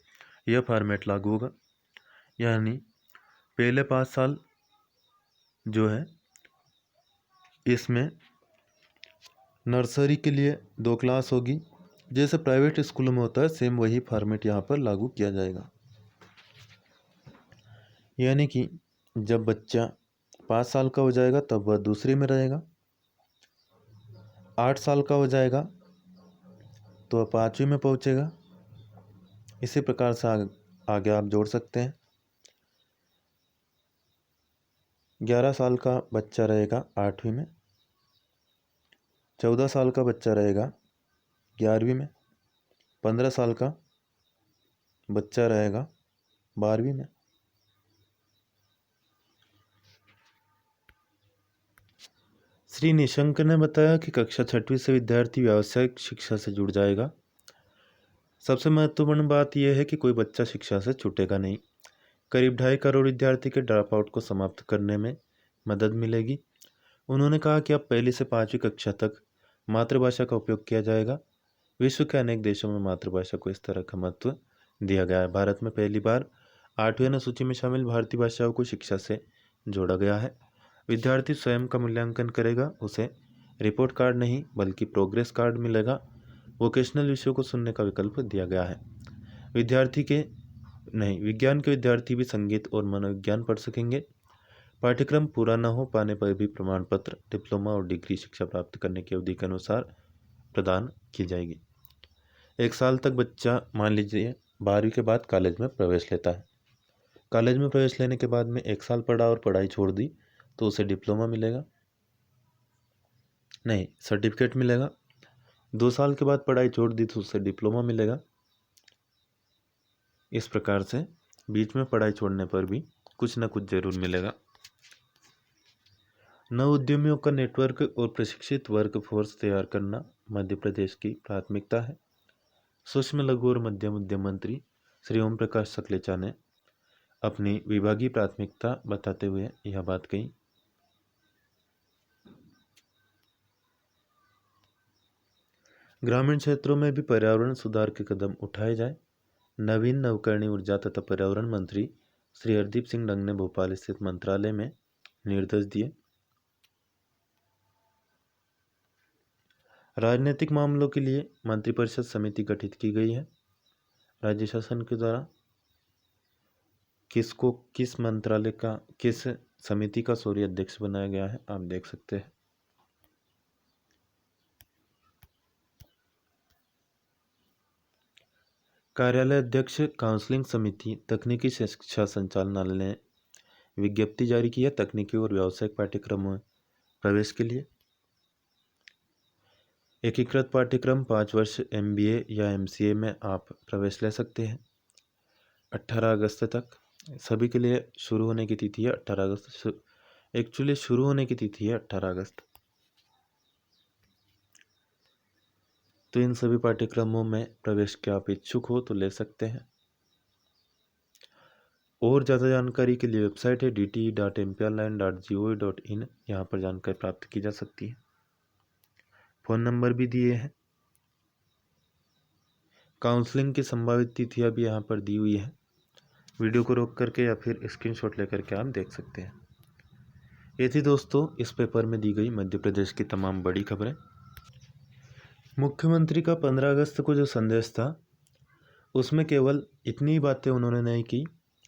यह फॉर्मेट लागू होगा। यानी पहले 5 साल जो है इसमें नर्सरी के लिए 2 क्लास होगी, जैसे प्राइवेट स्कूलों में होता है, सेम वही फॉर्मेट यहाँ पर लागू किया जाएगा। यानी कि जब बच्चा 5 साल का हो जाएगा तब वह दूसरी में रहेगा, 8 साल का हो जाएगा तो वह 5वीं में पहुँचेगा। इसी प्रकार से आगे आप जोड़ सकते हैं। 11 साल का बच्चा रहेगा 8वीं में, 14 साल का बच्चा रहेगा 11वीं में, 15 साल का बच्चा रहेगा 12वीं में। श्री निशंक ने बताया कि कक्षा 6वीं से विद्यार्थी व्यावसायिक शिक्षा से जुड़ जाएगा। सबसे महत्वपूर्ण बात यह है कि कोई बच्चा शिक्षा से छूटेगा नहीं। करीब 2.5 करोड़ विद्यार्थी के ड्रॉप आउट को समाप्त करने में मदद मिलेगी। उन्होंने कहा कि अब 1ली से 5वीं कक्षा तक मातृभाषा का उपयोग किया जाएगा। विश्व के अनेक देशों में मातृभाषा को इस तरह का महत्व दिया गया है। भारत में पहली बार 8वीं अनुसूची में शामिल भारतीय भाषाओं को शिक्षा से जोड़ा गया है। विद्यार्थी स्वयं का मूल्यांकन करेगा, उसे रिपोर्ट कार्ड नहीं बल्कि प्रोग्रेस कार्ड मिलेगा। वोकेशनल विषयों को सुनने का विकल्प दिया गया है। विज्ञान के विद्यार्थी भी संगीत और मनोविज्ञान पढ़ सकेंगे। पाठ्यक्रम पूरा न हो पाने पर भी प्रमाण पत्र, डिप्लोमा और डिग्री शिक्षा प्राप्त करने की अवधि के अनुसार प्रदान की जाएगी। 1 साल तक बच्चा, मान लीजिए 12वीं के बाद कॉलेज में प्रवेश लेता है। कॉलेज में प्रवेश लेने के बाद में 1 साल पढ़ा और पढ़ाई छोड़ दी तो उसे डिप्लोमा मिलेगा, नहीं सर्टिफिकेट मिलेगा। 2 साल के बाद पढ़ाई छोड़ दी तो उसे डिप्लोमा मिलेगा। इस प्रकार से बीच में पढ़ाई छोड़ने पर भी कुछ न कुछ जरूर मिलेगा। नव उद्यमियों का नेटवर्क और प्रशिक्षित वर्क फोर्स तैयार करना मध्य प्रदेश की प्राथमिकता है। सूक्ष्म लघु और मध्यम उद्यम मंत्री श्री ओम प्रकाश सकलेचा ने अपनी विभागीय प्राथमिकता बताते हुए यह बात कही। ग्रामीण क्षेत्रों में भी पर्यावरण सुधार के कदम उठाए जाए। नवीन नवकरणीय ऊर्जा तथा पर्यावरण मंत्री श्री हरदीप सिंह डंग ने भोपाल स्थित मंत्रालय में निर्देश दिए। राजनीतिक मामलों के लिए मंत्रिपरिषद समिति गठित की गई है। राज्य शासन के द्वारा किसको किस मंत्रालय का किस समिति का अध्यक्ष बनाया गया है, आप देख सकते हैं। कार्यालय अध्यक्ष काउंसलिंग समिति तकनीकी शिक्षा संचालनालय ने विज्ञप्ति जारी की है तकनीकी और व्यावसायिक पाठ्यक्रमों में प्रवेश के लिए। एकीकृत पाठ्यक्रम 5 वर्ष MBA या MCA में आप प्रवेश ले सकते हैं 18 अगस्त तक। सभी के लिए शुरू होने की तिथि है 18 अगस्त। एक्चुअली शुरू होने की तिथि है 18 अगस्त। तो इन सभी पाठ्यक्रमों में प्रवेश के आप इच्छुक हो तो ले सकते हैं। और ज़्यादा जानकारी के लिए वेबसाइट है dt.mpline.gov.in, यहाँ पर जानकारी प्राप्त की जा सकती है। फ़ोन नंबर भी दिए हैं। काउंसलिंग की संभावित तिथियाँ भी यहाँ पर दी हुई है। वीडियो को रोक करके या फिर स्क्रीनशॉट लेकर के आप देख सकते हैं। ये थी दोस्तों इस पेपर में दी गई मध्य प्रदेश की तमाम बड़ी खबरें। मुख्यमंत्री का 15 अगस्त को जो संदेश था उसमें केवल इतनी ही बातें उन्होंने नहीं की,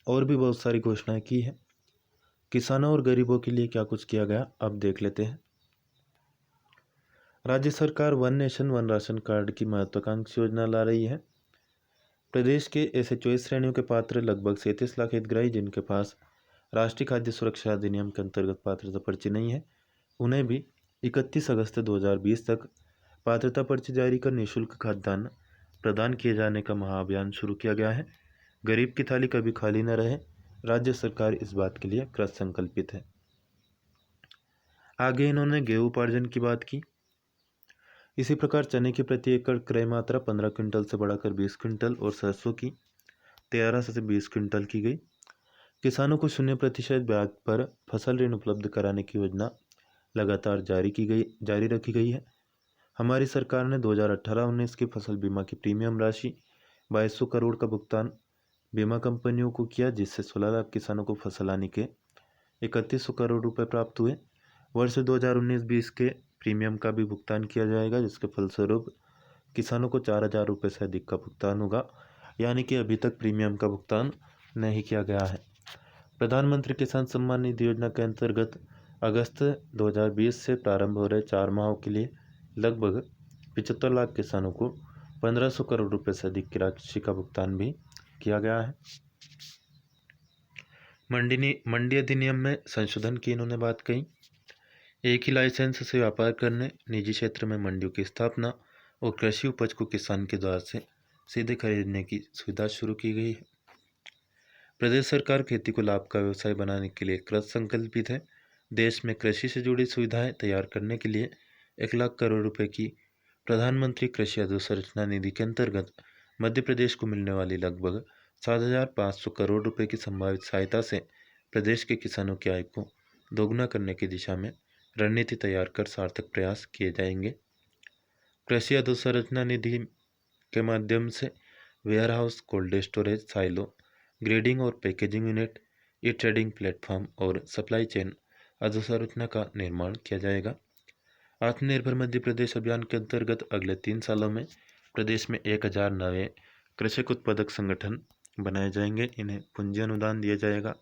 और भी बहुत सारी घोषणाएं की है। किसानों और गरीबों के लिए क्या कुछ किया गया अब देख लेते हैं। राज्य सरकार one nation one ration card की महत्वाकांक्षी योजना ला रही है। प्रदेश के ऐसे 24 श्रेणियों के पात्र लगभग 37 लाख हितग्राही जिनके पास राष्ट्रीय खाद्य सुरक्षा अधिनियम के अंतर्गत पात्रता पर्ची नहीं है, उन्हें भी 31 अगस्त 2020 तक पात्रता पर्ची जारी कर निःशुल्क खाद्यान्न प्रदान किए जाने का महाअभियान शुरू किया गया है। गरीब की थाली कभी खाली न रहे, राज्य सरकार इस बात के लिए कृत संकल्पित है। आगे इन्होंने गेहूं उपार्जन की बात की। इसी प्रकार चने की प्रति एकड़ क्रय मात्रा 15 क्विंटल से बढ़ाकर 20 क्विंटल और सरसों की 13 से 20 क्विंटल की गई। किसानों को 0% ब्याज पर फसल ऋण उपलब्ध कराने की योजना लगातार जारी रखी गई है। हमारी सरकार ने 2018-19 की फसल बीमा की प्रीमियम राशि 2200 करोड़ का भुगतान बीमा कंपनियों को किया, जिससे 16 लाख किसानों को फसल हानि के 3100 करोड़ रुपए प्राप्त हुए। वर्ष 2019-20 के प्रीमियम का भी भुगतान किया जाएगा, जिसके फलस्वरूप किसानों को 4000 रुपये से अधिक का भुगतान होगा, यानी कि अभी तक प्रीमियम का भुगतान नहीं किया गया है। प्रधानमंत्री किसान सम्मान निधि योजना के अंतर्गत अगस्त 2020 से प्रारंभ हो रहे 4 माहों के लिए लगभग 75 लाख किसानों को 1500 करोड़ रुपए से अधिक की राशि का भुगतान भी किया गया है। मंडी अधिनियम में संशोधन की इन्होंने बात कही। एक ही लाइसेंस से व्यापार करने, निजी क्षेत्र में मंडियों की स्थापना और कृषि उपज को किसान के द्वार से सीधे खरीदने की सुविधा शुरू की गई है। प्रदेश सरकार खेती को लाभ का व्यवसाय बनाने के लिए कृत संकल्पित है। देश में कृषि से जुड़ी सुविधाएं तैयार करने के लिए 1 लाख करोड़ रुपए की प्रधानमंत्री कृषि अधोसंरचना निधि के अंतर्गत मध्य प्रदेश को मिलने वाली लगभग 7500 करोड़ रुपए की संभावित सहायता से प्रदेश के किसानों की आय को दोगुना करने की दिशा में रणनीति तैयार कर सार्थक प्रयास किए जाएंगे। कृषि अधोसंरचना निधि के माध्यम से warehouse, cold storage, silo, grading और packaging unit, e trading platform और सप्लाई चेन अधोसंरचना का निर्माण किया जाएगा। आत्मनिर्भर मध्य प्रदेश अभियान के अंतर्गत अगले 3 सालों में प्रदेश में 1000 नए कृषक उत्पादक संगठन बनाए जाएंगे। इन्हें पूंजी अनुदान दिया जाएगा।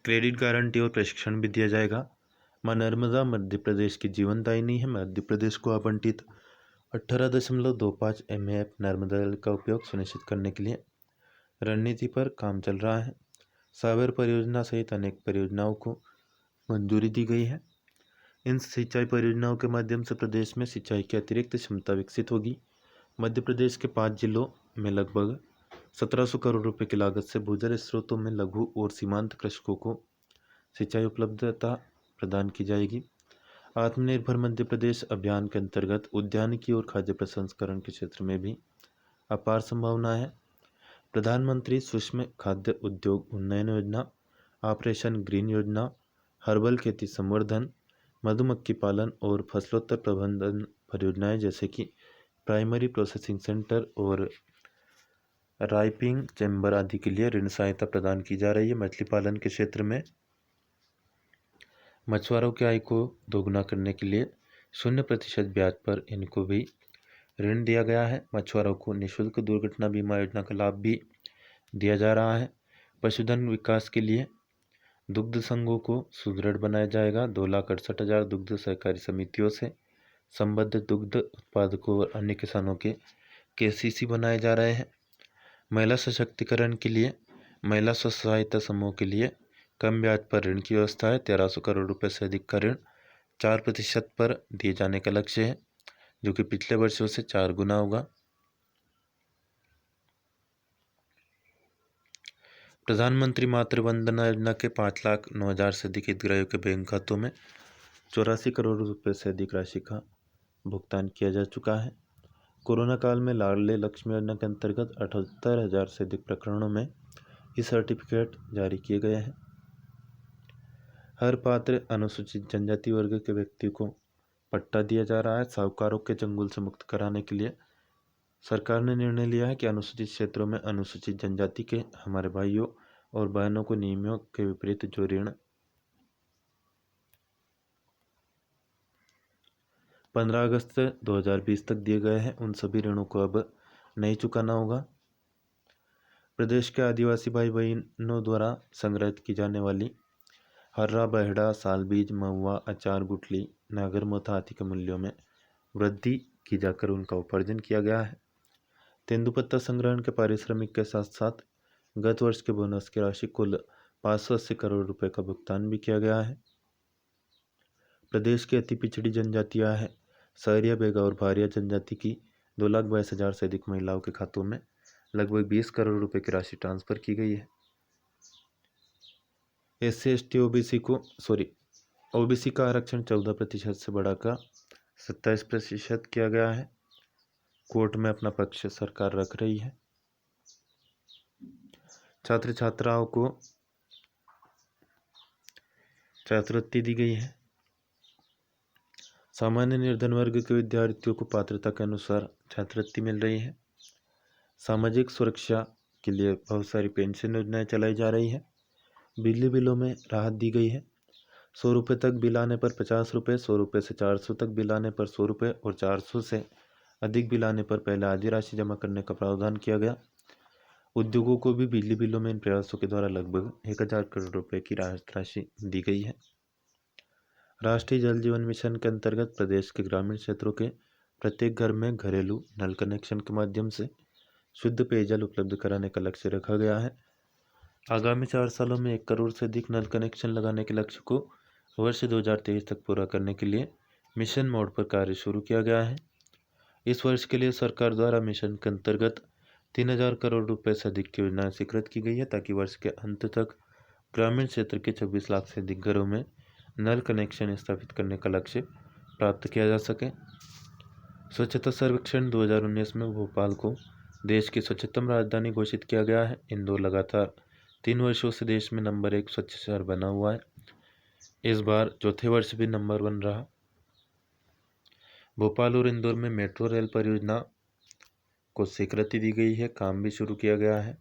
क्रेडिट गारंटी और प्रशिक्षण भी दिया जाएगा। मां नर्मदा मध्य प्रदेश की जीवनदायिनी है। मध्य प्रदेश को आवंटित 18.25 MAF नर्मदा जल का उपयोग सुनिश्चित करने के लिए रणनीति पर काम चल रहा है। साबर परियोजना सहित अनेक परियोजनाओं को मंजूरी दी गई है। इन सिंचाई परियोजनाओं के माध्यम से प्रदेश में सिंचाई की अतिरिक्त क्षमता विकसित होगी। मध्य प्रदेश के 5 जिलों में लगभग 1700 करोड़ रुपए की लागत से भूजल स्रोतों में लघु और सीमांत कृषकों को सिंचाई उपलब्धता प्रदान की जाएगी। आत्मनिर्भर मध्य प्रदेश अभियान के अंतर्गत उद्यानिकी और खाद्य प्रसंस्करण के क्षेत्र में भी अपार संभावना है। प्रधानमंत्री सूक्ष्म खाद्य उद्योग उन्नयन योजना, ऑपरेशन ग्रीन योजना, हर्बल खेती संवर्धन, मधुमक्खी पालन और फसलोत्तर प्रबंधन परियोजनाएं जैसे कि प्राइमरी प्रोसेसिंग सेंटर और राइपिंग चैम्बर आदि के लिए ऋण सहायता प्रदान की जा रही है। मछली पालन के क्षेत्र में मछुआरों की आय को दोगुना करने के लिए 0% ब्याज पर इनको भी ऋण दिया गया है। मछुआरों को निःशुल्क दुर्घटना बीमा योजना का लाभ भी दिया जा रहा है। पशुधन विकास के लिए दुग्ध संघों को सुदृढ़ बनाया जाएगा। 2,68,000 दुग्ध सहकारी समितियों से संबद्ध दुग्ध उत्पादकों और अन्य किसानों के KCC बनाए जा रहे हैं। महिला सशक्तिकरण के लिए महिला स्व सहायता समूह के लिए कम ब्याज पर ऋण की व्यवस्था है। 1300 करोड़ रुपए से अधिक का ऋण 4% पर दिए जाने का लक्ष्य है, जो कि पिछले वर्षों से 4 गुना होगा। प्रधानमंत्री मातृ वंदना योजना के 5,09,000 से अधिक हितग्राहियों के बैंक खातों में 84 करोड़ रुपए से अधिक राशि का भुगतान किया जा चुका है। कोरोना काल में लाडले लक्ष्मी योजना के अंतर्गत 78,000 से अधिक प्रकरणों में ई सर्टिफिकेट जारी किए गए हैं। हर पात्र अनुसूचित जनजाति वर्ग के व्यक्ति को पट्टा दिया जा रहा है। साहूकारों के चंगुल से मुक्त कराने के लिए सरकार ने निर्णय लिया है कि अनुसूचित क्षेत्रों में अनुसूचित जनजाति के हमारे भाइयों और बहनों को नियमों के विपरीत जो ऋण 15 अगस्त 2020 तक दिए गए हैं, उन सभी ऋणों को अब नहीं चुकाना होगा। प्रदेश के आदिवासी भाई बहनों द्वारा संग्रहित की जाने वाली हर्रा, बहेड़ा, सालबीज, महुआ, अचार, गुठली, नागर मोथा आदि के मूल्यों में वृद्धि की जाकर उनका उपार्जन किया गया है। तेंदुपत्ता संग्रहण के पारिश्रमिक के साथ साथ गत वर्ष के बोनस की राशि कुल 580 करोड़ रुपए का भुगतान भी किया गया है। प्रदेश की अति पिछड़ी जनजातियां हैं सहरिया, बेगा और भारिया जनजाति की 2,22,000 से अधिक महिलाओं के खातों में लगभग 20 करोड़ रुपए की राशि ट्रांसफर की गई है। SC, ST, OBC का आरक्षण 14% से बढ़ाकर 27% किया गया है। कोर्ट में अपना पक्ष सरकार रख रही है। छात्र छात्राओं को छात्रवृत्ति दी गई है। सामान्य निर्धन वर्ग के विद्यार्थियों को पात्रता के अनुसार छात्रवृत्ति मिल रही है। सामाजिक सुरक्षा के लिए बहुत सारी पेंशन योजनाएं चलाई जा रही है। बिजली बिलों में राहत दी गई है। 100 रुपये तक बिल आने पर 50 रुपये, 100 रुपये से 400 तक बिल आने पर 100 रुपये और 400 से अधिक बिल आने पर पहले आधी राशि जमा करने का प्रावधान किया गया। उद्योगों को भी बिजली बिलों में इन प्रयासों के द्वारा लगभग 1,000 करोड़ रुपए की राहत राशि दी गई है। राष्ट्रीय जल जीवन मिशन के अंतर्गत प्रदेश के ग्रामीण क्षेत्रों के प्रत्येक घर में घरेलू नल कनेक्शन के माध्यम से शुद्ध पेयजल उपलब्ध कराने का लक्ष्य रखा गया है। आगामी 4 सालों में 1 करोड़ से अधिक नल कनेक्शन लगाने के लक्ष्य को वर्ष 2023 तक पूरा करने के लिए मिशन मोड पर कार्य शुरू किया गया है। इस वर्ष के लिए सरकार द्वारा मिशन के अंतर्गत 3,000 करोड़ रुपए से अधिक की योजनाएं स्वीकृत की गई है, ताकि वर्ष के अंत तक ग्रामीण क्षेत्र के 26 लाख से अधिक घरों में नल कनेक्शन स्थापित करने का लक्ष्य प्राप्त किया जा सके। स्वच्छता सर्वेक्षण 2019 में भोपाल को देश की स्वच्छतम राजधानी घोषित किया गया है। इंदौर लगातार 3 वर्षों से देश में नंबर 1 स्वच्छ शहर बना हुआ है। इस बार चौथे वर्ष भी नंबर 1 रहा। भोपाल और इंदौर में मेट्रो रेल परियोजना को स्वीकृति दी गई है, काम भी शुरू किया गया है।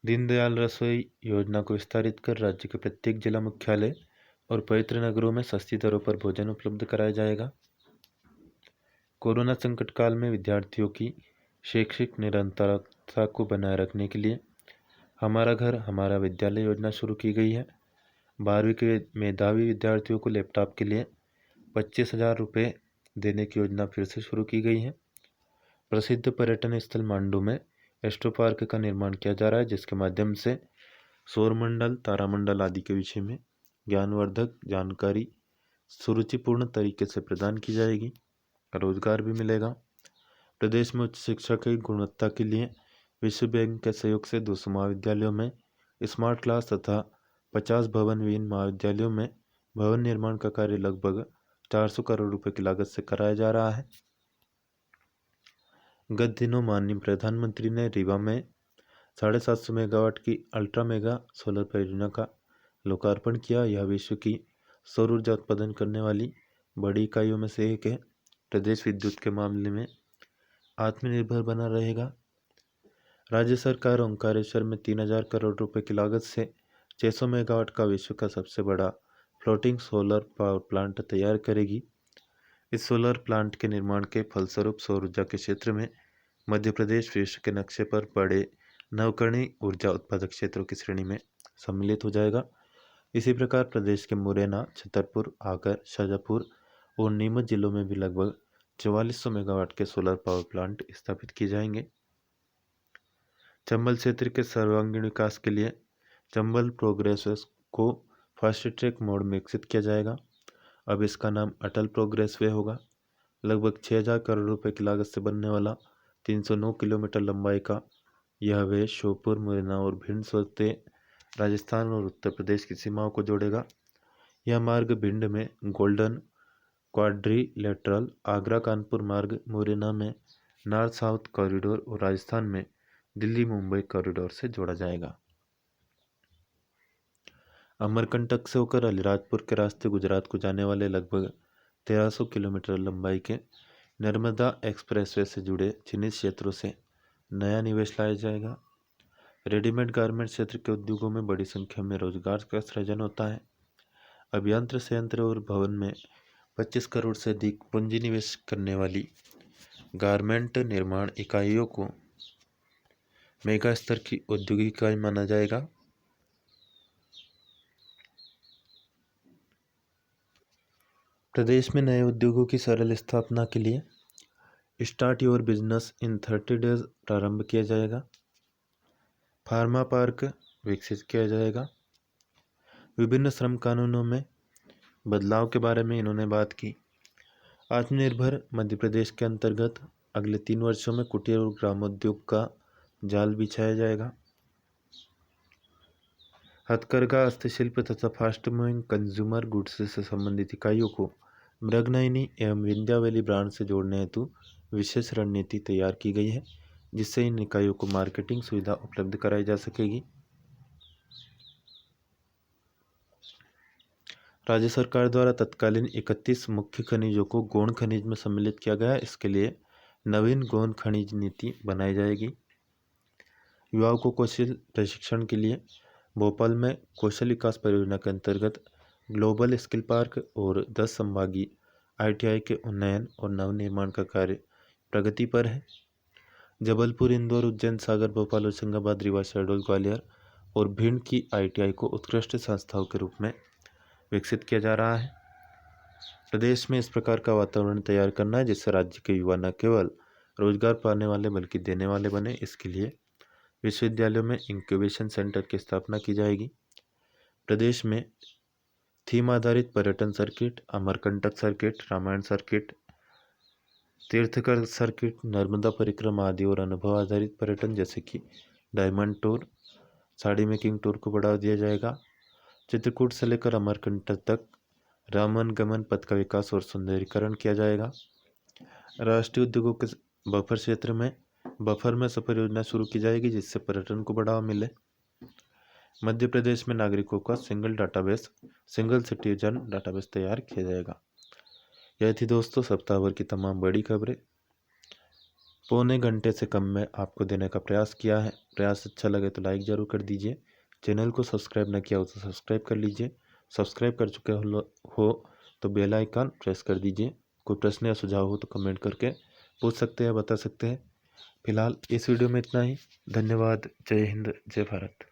दीनदयाल रसोई योजना को विस्तारित कर राज्य के प्रत्येक जिला मुख्यालय और पवित्र नगरों में सस्ती दरों पर भोजन उपलब्ध कराया जाएगा। कोरोना संकट काल में विद्यार्थियों की शैक्षिक निरंतरता को बनाए रखने के लिए हमारा घर हमारा विद्यालय योजना शुरू की गई है। 12वीं के मेधावी विद्यार्थियों को लैपटॉप के लिए 25,000 रुपये देने की योजना फिर से शुरू की गई है। प्रसिद्ध पर्यटन स्थल मांडू में एस्ट्रो पार्क का निर्माण किया जा रहा है, जिसके माध्यम से सौरमंडल, तारामंडल आदि के विषय में ज्ञानवर्धक जानकारी सुरुचिपूर्ण तरीके से प्रदान की जाएगी। रोजगार भी मिलेगा। प्रदेश में उच्च शिक्षा की गुणवत्ता के लिए विश्व बैंक के सहयोग से 200 महाविद्यालयों में स्मार्ट क्लास तथा 50 भवन विहीन महाविद्यालयों में भवन निर्माण का कार्य लगभग 400 करोड़ रुपए की लागत से कराया जा रहा है। गत दिनों माननीय प्रधानमंत्री ने रीवा में 750 मेगावाट की अल्ट्रा मेगा सोलर परियोजना का लोकार्पण किया। यह विश्व की सौर ऊर्जा उत्पादन करने वाली बड़ी इकाइयों में से एक है। प्रदेश विद्युत के मामले में आत्मनिर्भर बना रहेगा। राज्य सरकार ओंकारेश्वर में 3000 करोड़ रुपए की लागत से 600 मेगावाट का विश्व का सबसे बड़ा फ्लोटिंग सोलर पावर प्लांट तैयार करेगी। इस सोलर प्लांट के निर्माण के फलस्वरूप सौर ऊर्जा के क्षेत्र में मध्य प्रदेश विश्व के नक्शे पर बड़े नवकरणीय ऊर्जा उत्पादक क्षेत्रों की श्रेणी में सम्मिलित हो जाएगा। इसी प्रकार प्रदेश के मुरैना, छतरपुर, आगर, शाजापुर और नीमच जिलों में भी लगभग 4400 मेगावाट के सोलर पावर प्लांट स्थापित किए जाएंगे। चंबल क्षेत्र के सर्वांगीण विकास के लिए चंबल प्रोग्रेस वे को फास्ट ट्रैक मोड में विकसित किया जाएगा। अब इसका नाम अटल प्रोग्रेस वे होगा। लगभग 6000 करोड़ रुपए की लागत से बनने वाला 309 किलोमीटर लंबाई का यह वे श्योपुर, मुरैना और भिंड से राजस्थान और उत्तर प्रदेश की सीमाओं को जोड़ेगा। यह मार्ग भिंड में गोल्डन क्वाड्रिलेटरल, आगरा कानपुर मार्ग, मुरैना में नॉर्थ साउथ कॉरिडोर और राजस्थान में दिल्ली मुंबई कॉरिडोर से जोड़ा जाएगा। अमरकंटक से होकर अलीराजपुर के रास्ते गुजरात को जाने वाले लगभग 1300 किलोमीटर लंबाई के नर्मदा एक्सप्रेसवे से जुड़े चिन्हित क्षेत्रों से नया निवेश लाया जाएगा। रेडीमेड गारमेंट क्षेत्र के उद्योगों में बड़ी संख्या में रोजगार का सृजन होता है। अभियंत्र संयंत्र और भवन में 25 करोड़ से अधिक पूंजी निवेश करने वाली गारमेंट निर्माण इकाइयों को मेगा स्तर की औद्योगिक इकाई माना जाएगा। प्रदेश में नए उद्योगों की सरल स्थापना के लिए start your business in 30 days प्रारंभ किया जाएगा। फार्मा पार्क विकसित किया जाएगा। विभिन्न श्रम कानूनों में बदलाव के बारे में इन्होंने बात की। आत्मनिर्भर मध्य प्रदेश के अंतर्गत अगले 3 वर्षों में कुटीर और ग्रामोद्योग का जाल बिछाया जाएगा। हथकरघा, हस्तशिल्प तथा फास्ट मूविंग कंज्यूमर गुड्स से संबंधित इकाइयों को मृगनयनी एवं विंध्यावली ब्रांड से जोड़ने हेतु विशेष रणनीति तैयार की गई है, जिससे इन इकाइयों को मार्केटिंग सुविधा उपलब्ध कराई जा सकेगी। राज्य सरकार द्वारा तत्कालीन 31 मुख्य खनिजों को गौण खनिज में सम्मिलित किया गया है। इसके लिए नवीन गौण खनिज नीति बनाई जाएगी। युवाओं को कौशल प्रशिक्षण के लिए भोपाल में कौशल विकास परियोजना के अंतर्गत ग्लोबल स्किल पार्क और 10 संभागीय ITI के उन्नयन और नवनिर्माण का कार्य प्रगति पर है। जबलपुर, इंदौर, उज्जैन, सागर, भोपाल, होशंगाबाद, रीवा, शहडोल, ग्वालियर और भिंड की ITI को उत्कृष्ट संस्थाओं के रूप में विकसित किया जा रहा है। प्रदेश में इस प्रकार का वातावरण तैयार करना है जिससे राज्य के युवा न केवल रोजगार पाने वाले बल्कि देने वाले बने। इसके लिए विश्वविद्यालयों में इंक्यूबेशन सेंटर की स्थापना की जाएगी। प्रदेश में थीम आधारित पर्यटन circuit, Amarkantak circuit, Ramayana circuit, Tirthankar circuit, Narmada परिक्रमा आदि और अनुभव आधारित पर्यटन जैसे कि diamond tour, sari making tour को बढ़ावा दिया जाएगा। चित्रकूट से लेकर अमरकंटक तक रामन गमन पथ का विकास और सुंदरीकरण किया जाएगा। राष्ट्रीय उद्योगों के बफर में सफर योजना शुरू की जाएगी जिससे पर्यटन को बढ़ावा मिले। मध्य प्रदेश में नागरिकों का सिंगल सिटीजन डाटाबेस तैयार किया जाएगा। यह थी दोस्तों सप्ताह भर की तमाम बड़ी खबरें। पौने घंटे से कम में आपको देने का प्रयास किया है। प्रयास अच्छा लगे तो लाइक जरूर कर दीजिए। चैनल को सब्सक्राइब न किया हो तो सब्सक्राइब कर लीजिए। सब्सक्राइब कर चुके हो तो बेल आइकन प्रेस कर दीजिए। कोई प्रश्न या सुझाव हो तो कमेंट करके पूछ सकते हैं, बता सकते हैं। फिलहाल इस वीडियो में इतना ही। धन्यवाद। जय हिंद, जय भारत।